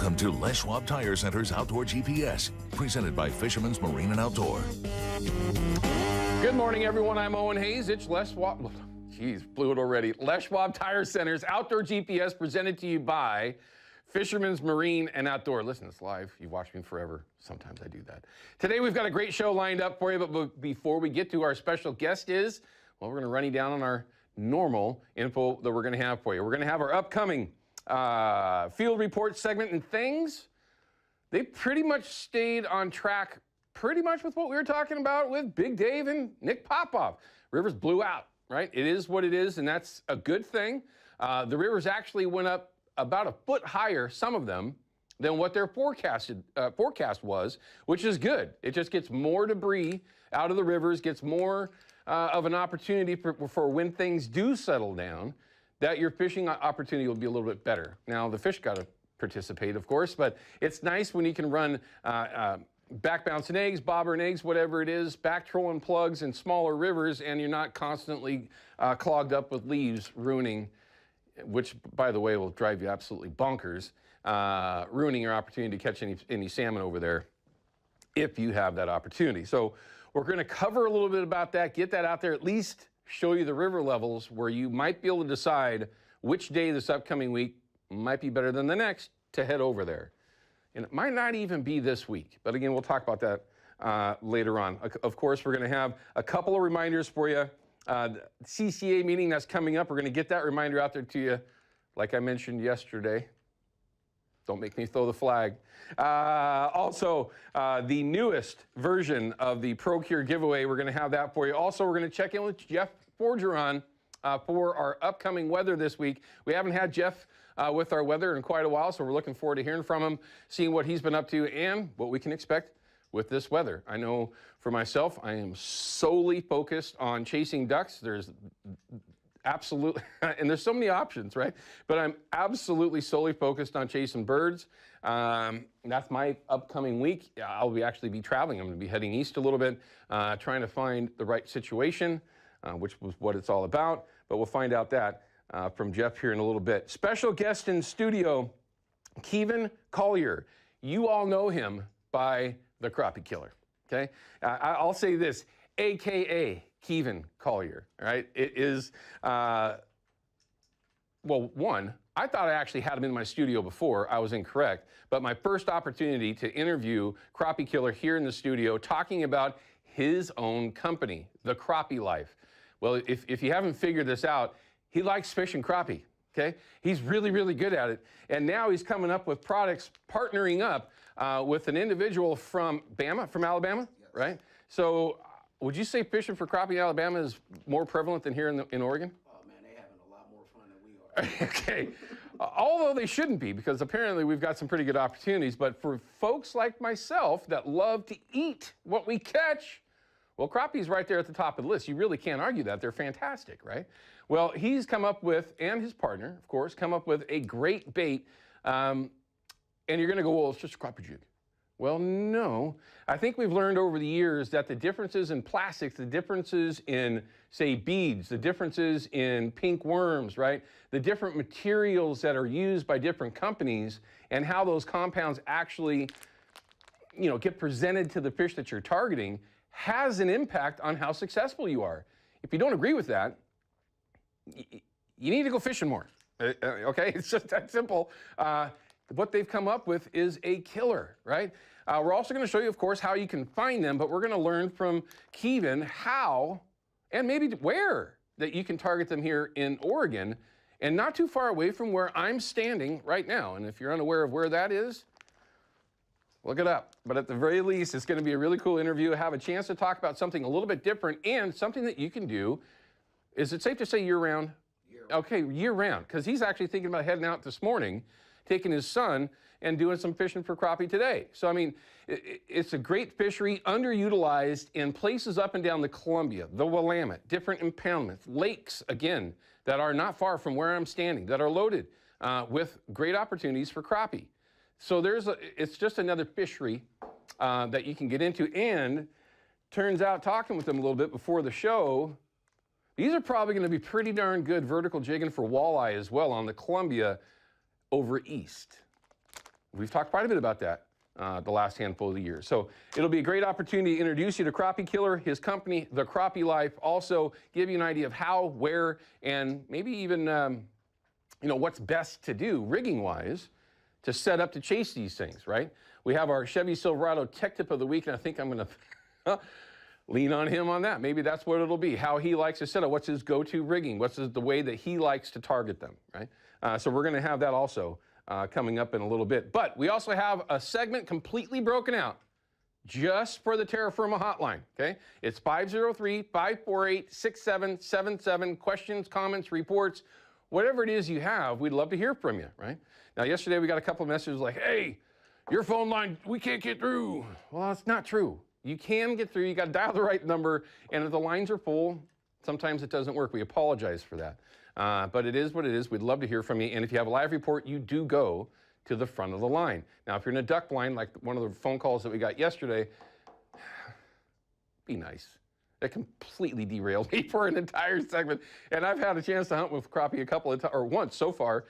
Welcome to Les Schwab Tire Center's Outdoor GPS, presented by Fisherman's Marine and Outdoor. Good morning, everyone. I'm Owen Hayes. It's Les Schwab. Geez, blew it already. Les Schwab Tire Center's Outdoor GPS, presented to you by Fisherman's Marine and Outdoor. Listen, it's live. You've watched me forever. Sometimes I do that. Today, we've got a great show lined up for you, but before we get to our special guest well, we're going to run you down on our normal info that we're going to have for you. We're going to have our upcoming field report segment and things. They pretty much stayed on track pretty much with what we were talking about with Big Dave and Nick Popoff. Rivers blew out, right? It is what it is, and that's a good thing. The rivers actually went up about a foot higher, some of them, than what their forecast was, which is good. It just gets more debris out of the rivers, gets more of an opportunity for when things do settle down, that your fishing opportunity will be a little bit better. Now, the fish got to participate, of course, but it's nice when you can run back bouncing eggs, bobbering eggs, whatever it is, back trolling plugs in smaller rivers, and you're not constantly clogged up with leaves, ruining, which, by the way, will drive you absolutely bonkers, ruining your opportunity to catch any salmon over there if you have that opportunity. So we're going to cover a little bit about that, get that out there, at least show you the river levels where you might be able to decide which day this upcoming week might be better than the next to head over there. And it might not even be this week, but again, we'll talk about that later on. Of course, we're going to have a couple of reminders for you. The CCA meeting that's coming up, we're going to get that reminder out there to you, like I mentioned yesterday. Don't make me throw the flag. Also, the newest version of the ProCure giveaway, we're going to have that for you. Also, we're going to check in with Jeff Forgeron for our upcoming weather this week. We haven't had Jeff with our weather in quite a while, so we're looking forward to hearing from him, seeing what he's been up to and what we can expect with this weather. I know for myself, I am solely focused on chasing ducks. There's absolutely, and there's so many options, right? But I'm absolutely solely focused on chasing birds. That's my upcoming week. I'll actually be traveling. I'm going to be heading east a little bit, trying to find the right situation, which was what it's all about. But we'll find out that from Jeff here in a little bit. Special guest in studio, Kevin Collier. You all know him by the Crappie Killer, okay? I'll say this, AKA Kevin Collier, all right? It is, well, one, I thought I actually had him in my studio before. I was incorrect. But my first opportunity to interview Crappie Killer here in the studio, talking about his own company, The Crappie Life. Well, if you haven't figured this out, he likes fishing crappie, okay? He's really, really good at it. And now he's coming up with products, partnering up with an individual from Alabama, yes. Right? So would you say fishing for crappie in Alabama is more prevalent than here in Oregon? Oh, man, they're having a lot more fun than we are. Okay. Although they shouldn't be, because apparently we've got some pretty good opportunities. But for folks like myself that love to eat what we catch, well, crappie's right there at the top of the list. You really can't argue that. They're fantastic, right? Well, he's come up with, and his partner, of course, come up with a great bait. And you're going to go, well, it's just a crappie jig. Well, no. I think we've learned over the years that the differences in plastics, the differences in, say, beads, the differences in pink worms, right? The different materials that are used by different companies and how those compounds actually, get presented to the fish that you're targeting has an impact on how successful you are. If you don't agree with that, you need to go fishing more, okay? It's just that simple. What they've come up with is a killer, right? We're also going to show you, of course, how you can find them, but we're going to learn from Kevin how and maybe where that you can target them here in Oregon and not too far away from where I'm standing right now. And if you're unaware of where that is, look it up. But at the very least, it's going to be a really cool interview, have a chance to talk about something a little bit different and something that you can do. Is it safe to say year-round? Year-round. Okay, year-round, because he's actually thinking about heading out this morning, taking his son and doing some fishing for crappie today. So, I mean, it's a great fishery, underutilized in places up and down the Columbia, the Willamette, different impoundments, lakes, again, that are not far from where I'm standing, that are loaded with great opportunities for crappie. So it's just another fishery that you can get into. And turns out, talking with them a little bit before the show, these are probably going to be pretty darn good vertical jigging for walleye as well on the Columbia over east. We've talked quite a bit about that the last handful of the years. So it'll be a great opportunity to introduce you to Crappie Killer, his company, The Crappie Life. Also give you an idea of how, where, and maybe even what's best to do rigging-wise to set up to chase these things, right? We have our Chevy Silverado Tech Tip of the Week, and I think I'm going to lean on him on that. Maybe that's what it'll be, how he likes to set up, what's his go-to rigging, what's the way that he likes to target them, right? So we're going to have that also coming up in a little bit. But we also have a segment completely broken out just for the Terra Firma hotline, okay? It's 503-548-6777. Questions, comments, reports, whatever it is you have, we'd love to hear from you, right? Now, yesterday we got a couple of messages like, hey, your phone line, we can't get through. Well, that's not true. You can get through. You got to dial the right number, and if the lines are full, sometimes it doesn't work. We apologize for that. But it is what it is. We'd love to hear from you, and if you have a live report, you do go to the front of the line. Now, if you're in a duck blind, like one of the phone calls that we got yesterday, be nice. That completely derailed me for an entire segment. And I've had a chance to hunt with crappie a couple of times, or once so far.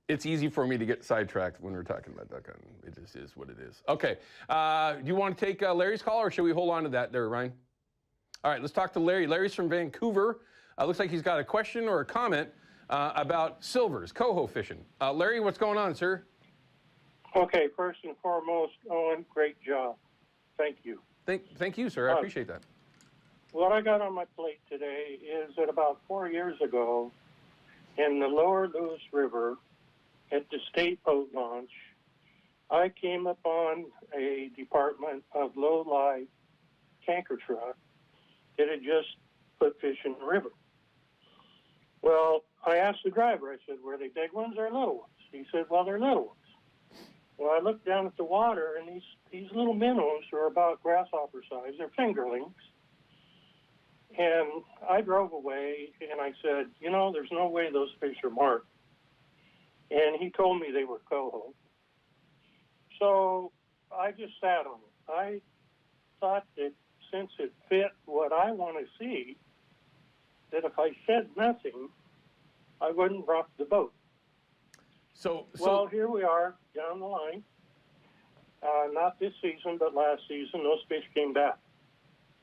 It's easy for me to get sidetracked when we're talking about duck hunting. It just is what it is. Okay, do you want to take Larry's call, or should we hold on to that there, Ryan? All right, let's talk to Larry. Larry's from Vancouver. Looks like he's got a question or a comment about silvers, coho fishing. Larry, what's going on, sir? Okay, first and foremost, Owen, great job. Thank you. Thank you, sir. I appreciate that. What I got on my plate today is that about 4 years ago, in the Lower Lewis River at the state boat launch, I came upon a Department of Low-Life tanker truck that had just put fish in the river. Well, I asked the driver, I said, were they big ones or little ones? He said, well, they're little ones. Well, I looked down at the water, and these little minnows are about grasshopper size. They're fingerlings. And I drove away, and I said, there's no way those fish are marked. And he told me they were coho. So I just sat on it. I thought that since it fit what I want to see, that if I said nothing, I wouldn't rock the boat. Well, here we are down the line. Not this season, but last season, those fish came back.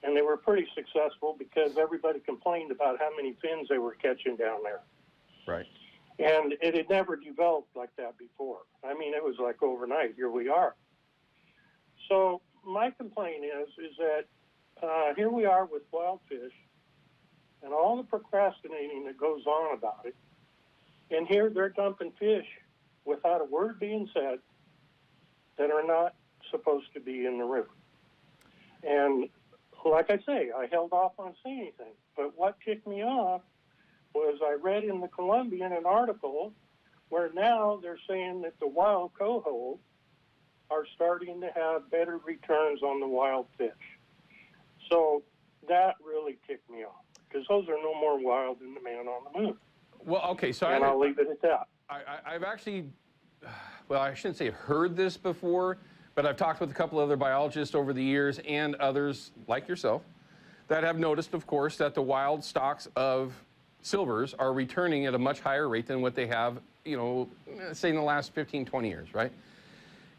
And they were pretty successful because everybody complained about how many fins they were catching down there. Right. And it had never developed like that before. I mean, it was like overnight. Here we are. So my complaint is that here we are with wild fish and all the procrastinating that goes on about it. And here they're dumping fish without a word being said that are not supposed to be in the river. And like I say, I held off on saying anything. But what ticked me off was I read in the Columbian an article where now they're saying that the wild coho are starting to have better returns on the wild fish. So that really ticked me off because those are no more wild than the man on the moon. Well, okay, so I'll leave it at that. I've actually, well, I shouldn't say heard this before, but I've talked with a couple other biologists over the years and others like yourself that have noticed, of course, that the wild stocks of silvers are returning at a much higher rate than what they have, say in the last 15, 20 years, right?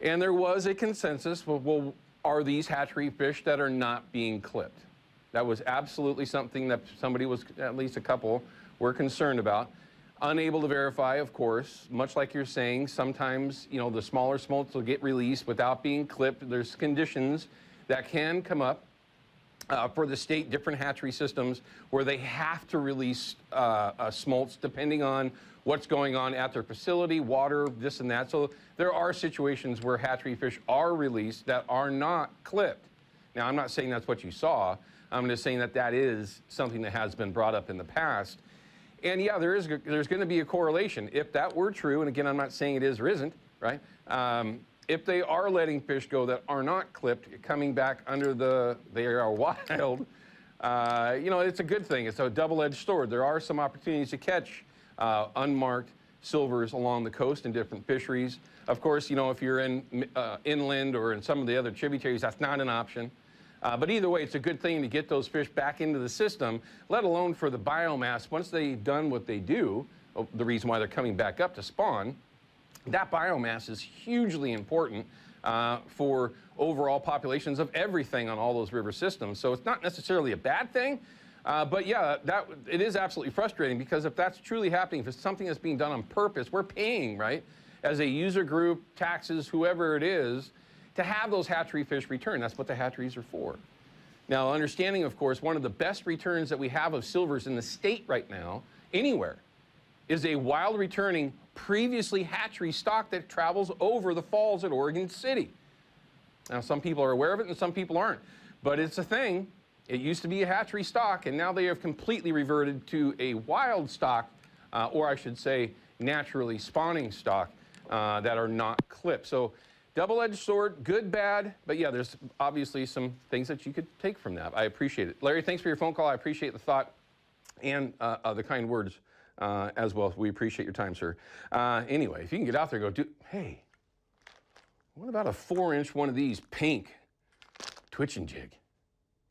And there was a consensus, well, are these hatchery fish that are not being clipped? That was absolutely something that somebody was, at least a couple, were concerned about. Unable to verify, of course, much like you're saying, sometimes, the smaller smolts will get released without being clipped. There's conditions that can come up for the state, different hatchery systems, where they have to release smolts depending on what's going on at their facility, water, this and that. So there are situations where hatchery fish are released that are not clipped. Now, I'm not saying that's what you saw. I'm just saying that that is something that has been brought up in the past. And yeah, there's going to be a correlation. If that were true, and again, I'm not saying it is or isn't, right? If they are letting fish go that are not clipped, coming back under they are wild, it's a good thing. It's a double-edged sword. There are some opportunities to catch unmarked silvers along the coast in different fisheries. Of course, if you're in inland or in some of the other tributaries, that's not an option. But either way, it's a good thing to get those fish back into the system, let alone for the biomass. Once they've done what they do, the reason why they're coming back up to spawn, that biomass is hugely important for overall populations of everything on all those river systems. So it's not necessarily a bad thing, but yeah, it is absolutely frustrating, because if that's truly happening, if it's something that's being done on purpose, we're paying, right, as a user group, taxes, whoever it is, to have those hatchery fish return. That's what the hatcheries are for. Now, understanding, of course, one of the best returns that we have of silvers in the state right now, anywhere, is a wild returning, previously hatchery stock that travels over the falls at Oregon City. Now, some people are aware of it and some people aren't, but it's a thing. It used to be a hatchery stock, and now they have completely reverted to a wild stock, or I should say, naturally spawning stock that are not clipped. So, double-edged sword, good, bad, but yeah, there's obviously some things that you could take from that. I appreciate it. Larry, thanks for your phone call. I appreciate the thought and the kind words as well. We appreciate your time, sir. Anyway, if you can get out there, hey, what about a 4-inch one of these pink twitching jig?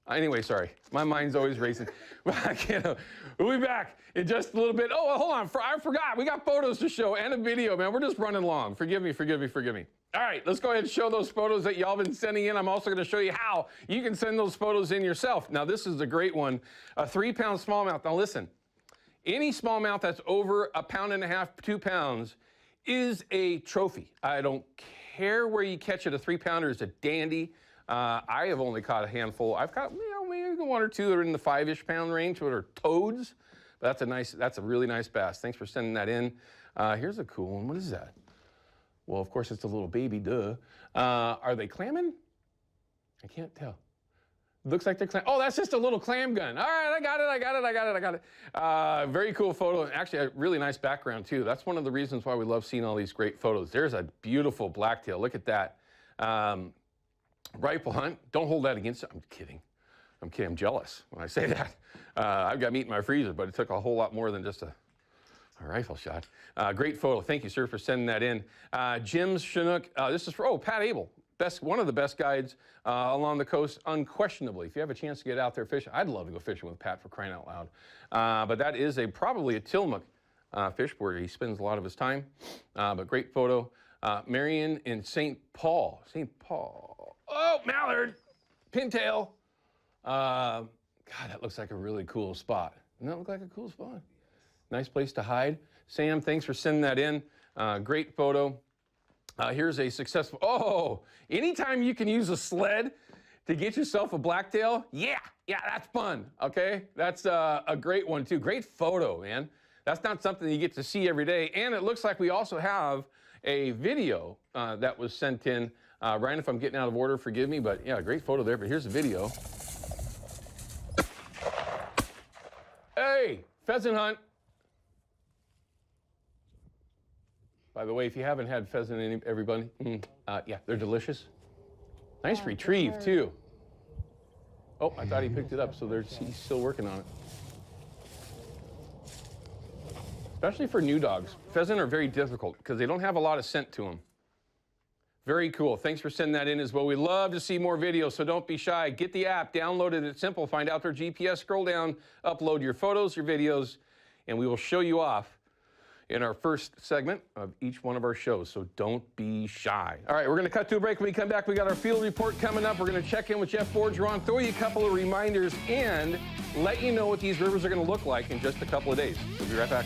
Anyway, sorry, my mind's always racing. We'll be back in just a little bit. Oh, hold on, I forgot. We got photos to show and a video, man. We're just running long. Forgive me. All right, let's go ahead and show those photos that y'all been sending in. I'm also going to show you how you can send those photos in yourself. Now, this is a great one, a 3-pound smallmouth. Now, listen, any smallmouth that's over 1.5 pounds, 2 pounds is a trophy. I don't care where you catch it. A 3-pounder is a dandy. I have only caught a handful. I've caught, maybe 1 or 2 that are in the 5-ish pound range, that are toads. But that's a really nice bass. Thanks for sending that in. Here's a cool one. What is that? Well, of course, it's a little baby, duh. Are they clamming? I can't tell. Looks like they're clam. Oh, that's just a little clam gun. All right, I got it. Very cool photo. Actually, a really nice background, too. That's one of the reasons why we love seeing all these great photos. There's a beautiful blacktail. Look at that. Rifle hunt. Don't hold that against it. I'm kidding. I'm jealous when I say that. I've got meat in my freezer, but it took a whole lot more than just a rifle shot. Great photo. Thank you, sir, for sending that in. Jim's Chinook. This is for, Pat Abel. One of the best guides along the coast, unquestionably. If you have a chance to get out there fishing, I'd love to go fishing with Pat, for crying out loud. But that is probably a Tillamook fish where he spends a lot of his time. But great photo. Marion in St. Paul. Oh, mallard. Pintail. God, that looks like a really cool spot. Doesn't that look like a cool spot? Nice place to hide. Sam, thanks for sending that in. Great photo. Here's a successful, anytime you can use a sled to get yourself a blacktail, yeah, that's fun, okay? That's a great one, too. Great photo, man. That's not something you get to see every day. And it looks like we also have a video that was sent in. Ryan, if I'm getting out of order, forgive me, but yeah, great photo there. But here's the video. Hey, pheasant hunt. By the way, if you haven't had pheasant, everybody, yeah, they're delicious. Nice retrieve, too. Oh, I thought he picked it up, so he's still working on it. Especially for new dogs. Pheasant are very difficult because they don't have a lot of scent to them. Very cool. Thanks for sending that in as well. We love to see more videos, so don't be shy. Get the app, download it. It's simple. Find Outdoor GPS, scroll down, upload your photos, your videos, and we will show you off in our first segment of each one of our shows, so don't be shy. All right, we're going to cut to a break. When we come back, we got our field report coming up. We're going to check in with Jeff Borgeron, throw you a couple of reminders, and let you know what these rivers are going to look like in just a couple of days. We'll be right back.